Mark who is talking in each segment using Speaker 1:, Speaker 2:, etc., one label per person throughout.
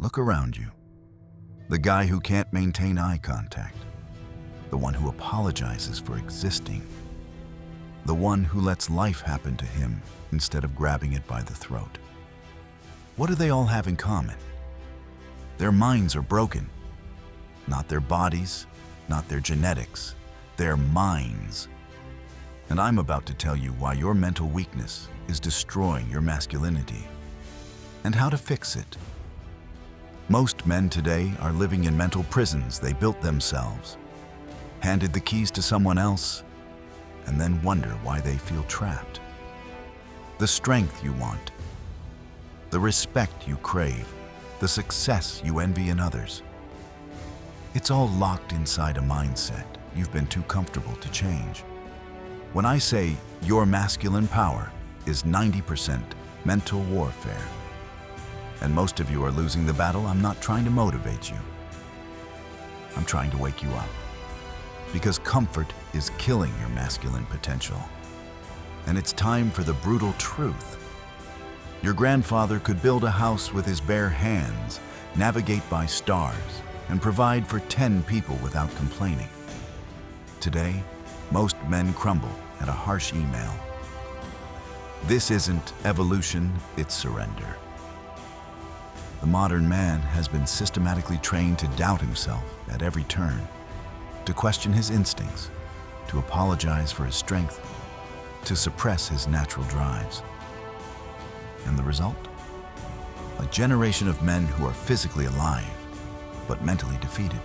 Speaker 1: Look around you. The guy who can't maintain eye contact. The one who apologizes for existing. The one who lets life happen to him instead of grabbing it by the throat. What do they all have in common? Their minds are broken. Not their bodies, not their genetics, their minds. And I'm about to tell you why your mental weakness is destroying your masculinity and how to fix it. Most men today are living in mental prisons they built themselves, handed the keys to someone else, and then wonder why they feel trapped. The strength you want, the respect you crave, the success you envy in others. It's all locked inside a mindset you've been too comfortable to change. When I say your masculine power is 90% mental warfare, and most of you are losing the battle, I'm not trying to motivate you. I'm trying to wake you up. Because comfort is killing your masculine potential. And it's time for the brutal truth. Your grandfather could build a house with his bare hands, navigate by stars, and provide for 10 people without complaining. Today, most men crumble at a harsh email. This isn't evolution, it's surrender. The modern man has been systematically trained to doubt himself at every turn, to question his instincts, to apologize for his strength, to suppress his natural drives. And the result? A generation of men who are physically alive, but mentally defeated.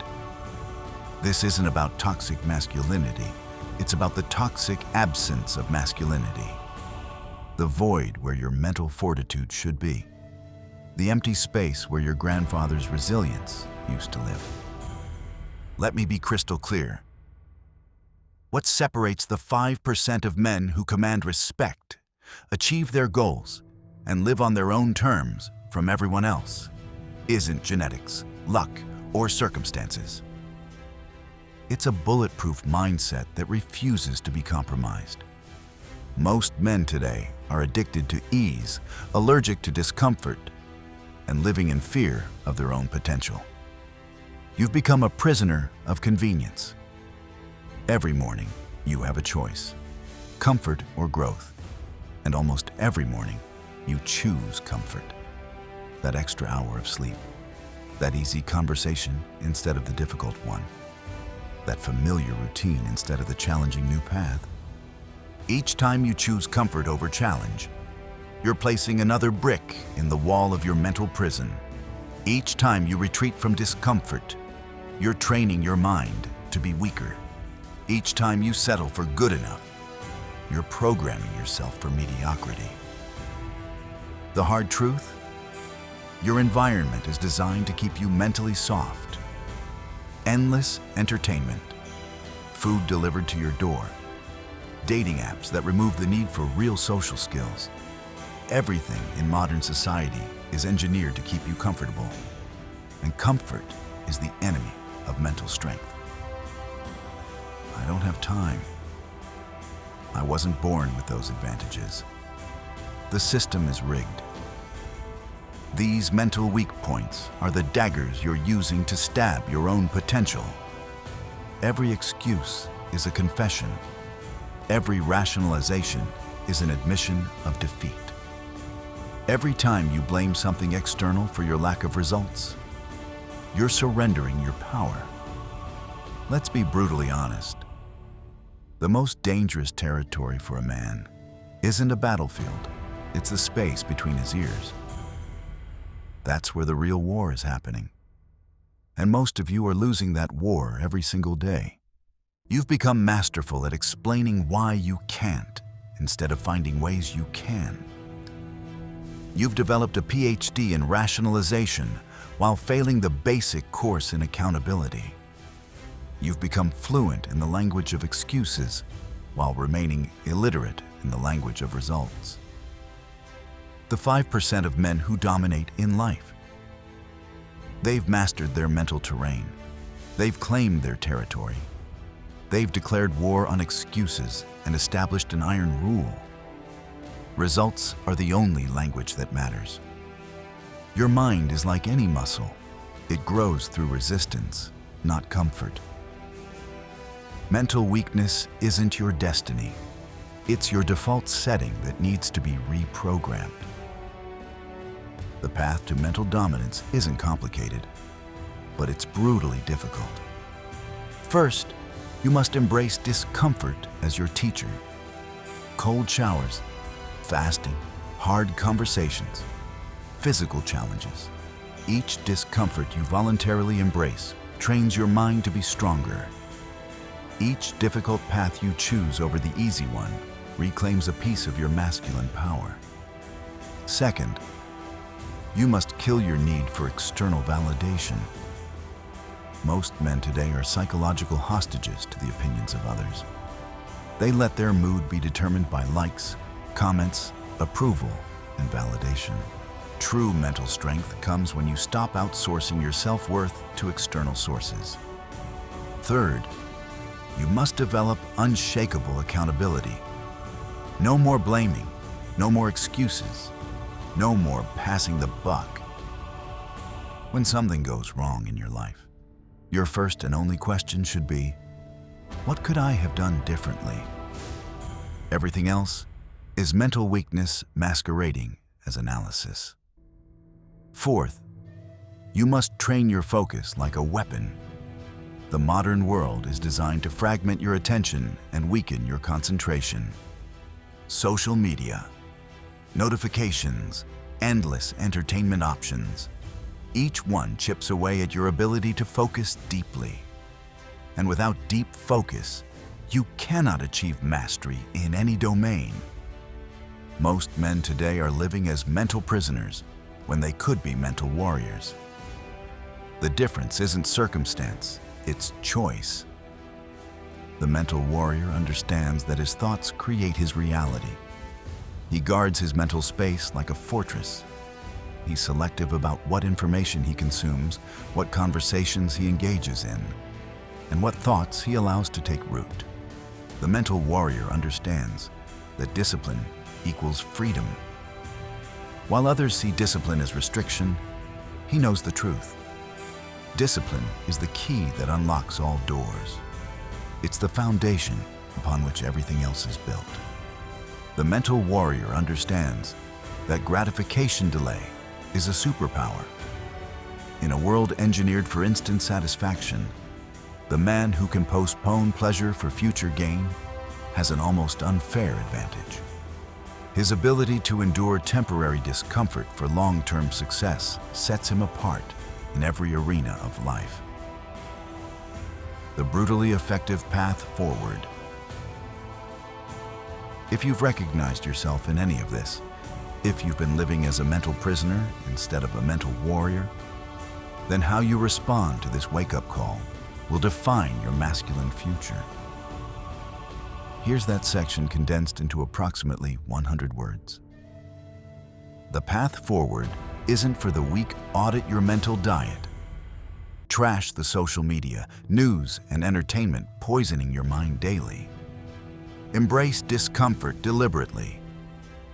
Speaker 1: This isn't about toxic masculinity, it's about the toxic absence of masculinity. The void where your mental fortitude should be. The empty space where your grandfather's resilience used to live. Let me be crystal clear. What separates the 5% of men who command respect, achieve their goals, and live on their own terms from everyone else isn't genetics, luck, or circumstances. It's a bulletproof mindset that refuses to be compromised. Most men today are addicted to ease, allergic to discomfort, and living in fear of their own potential. You've become a prisoner of convenience. Every morning, you have a choice, comfort or growth. And almost every morning, you choose comfort. That extra hour of sleep, that easy conversation instead of the difficult one, that familiar routine instead of the challenging new path. Each time you choose comfort over challenge, you're placing another brick in the wall of your mental prison. Each time you retreat from discomfort, you're training your mind to be weaker. Each time you settle for good enough, you're programming yourself for mediocrity. The hard truth? Your environment is designed to keep you mentally soft. Endless entertainment, food delivered to your door, dating apps that remove the need for real social skills. Everything in modern society is engineered to keep you comfortable, and comfort is the enemy of mental strength. I don't have time. I wasn't born with those advantages. The system is rigged. These mental weak points are the daggers you're using to stab your own potential. Every excuse is a confession. Every rationalization is an admission of defeat. Every time you blame something external for your lack of results, you're surrendering your power. Let's be brutally honest. The most dangerous territory for a man isn't a battlefield, it's the space between his ears. That's where the real war is happening. And most of you are losing that war every single day. You've become masterful at explaining why you can't instead of finding ways you can. You've developed a PhD in rationalization while failing the basic course in accountability. You've become fluent in the language of excuses while remaining illiterate in the language of results. The 5% of men who dominate in life. They've mastered their mental terrain. They've claimed their territory. They've declared war on excuses and established an iron rule. Results are the only language that matters. Your mind is like any muscle. It grows through resistance, not comfort. Mental weakness isn't your destiny. It's your default setting that needs to be reprogrammed. The path to mental dominance isn't complicated, but it's brutally difficult. First, you must embrace discomfort as your teacher. Cold showers, fasting, hard conversations, physical challenges. Each discomfort you voluntarily embrace trains your mind to be stronger. Each difficult path you choose over the easy one reclaims a piece of your masculine power. Second, you must kill your need for external validation. Most men today are psychological hostages to the opinions of others. They let their mood be determined by likes, comments, approval, and validation. True mental strength comes when you stop outsourcing your self-worth to external sources. Third, you must develop unshakable accountability. No more blaming, no more excuses, no more passing the buck. When something goes wrong in your life, your first and only question should be, what could I have done differently? Everything else is mental weakness masquerading as analysis. Fourth, you must train your focus like a weapon. The modern world is designed to fragment your attention and weaken your concentration. Social media, notifications, endless entertainment options. Each one chips away at your ability to focus deeply. And without deep focus, you cannot achieve mastery in any domain. Most men today are living as mental prisoners when they could be mental warriors. The difference isn't circumstance, it's choice. The mental warrior understands that his thoughts create his reality. He guards his mental space like a fortress. He's selective about what information he consumes, what conversations he engages in, and what thoughts he allows to take root. The mental warrior understands that discipline equals freedom. While others see discipline as restriction, he knows the truth. Discipline is the key that unlocks all doors. It's the foundation upon which everything else is built. The mental warrior understands that gratification delay is a superpower. In a world engineered for instant satisfaction, the man who can postpone pleasure for future gain has an almost unfair advantage. His ability to endure temporary discomfort for long-term success sets him apart in every arena of life. The brutally effective path forward. If you've recognized yourself in any of this, if you've been living as a mental prisoner instead of a mental warrior, then how you respond to this wake-up call will define your masculine future. Here's that section condensed into approximately 100 words. The path forward isn't for the weak. Audit your mental diet. Trash the social media, news, and entertainment poisoning your mind daily. Embrace discomfort deliberately.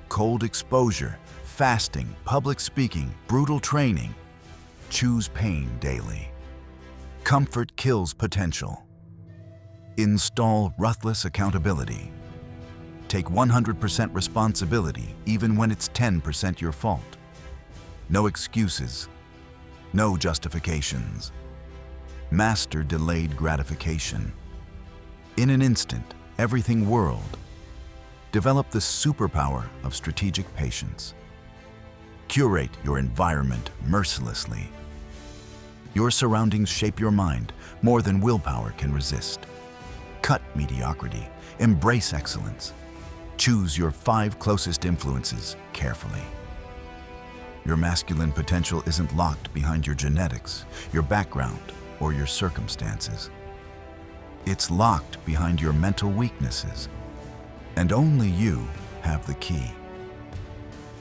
Speaker 1: Cold exposure, fasting, public speaking, brutal training. Choose pain daily. Comfort kills potential. Install ruthless accountability. Take 100% responsibility even when it's 10% your fault. No excuses. No justifications. Master delayed gratification. In an instant, everything world. Develop the superpower of strategic patience. Curate your environment mercilessly. Your surroundings shape your mind more than willpower can resist. Cut mediocrity. Embrace excellence. Choose your 5 closest influences carefully. Your masculine potential isn't locked behind your genetics, your background, or your circumstances. It's locked behind your mental weaknesses, and only you have the key.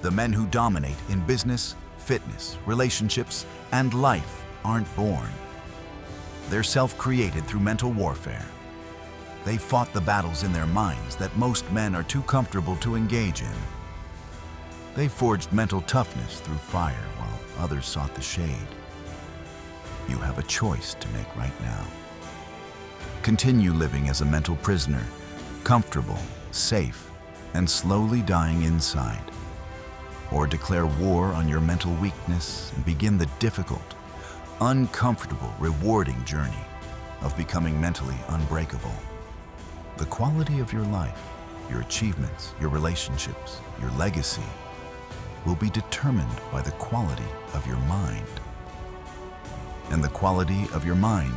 Speaker 1: The men who dominate in business, fitness, relationships, and life aren't born. They're self-created through mental warfare. They fought the battles in their minds that most men are too comfortable to engage in. They forged mental toughness through fire while others sought the shade. You have a choice to make right now. Continue living as a mental prisoner, comfortable, safe, and slowly dying inside. Or declare war on your mental weakness and begin the difficult, uncomfortable, rewarding journey of becoming mentally unbreakable. The quality of your life, your achievements, your relationships, your legacy will be determined by the quality of your mind. And the quality of your mind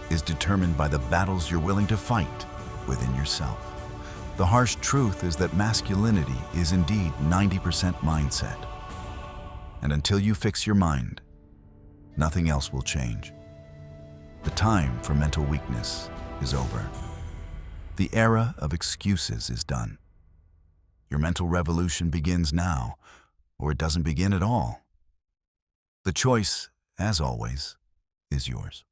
Speaker 1: is determined by the battles you're willing to fight within yourself. The harsh truth is that masculinity is indeed 90% mindset. And until you fix your mind, nothing else will change. The time for mental weakness is over. The era of excuses is done. Your mental revolution begins now, or it doesn't begin at all. The choice, as always, is yours.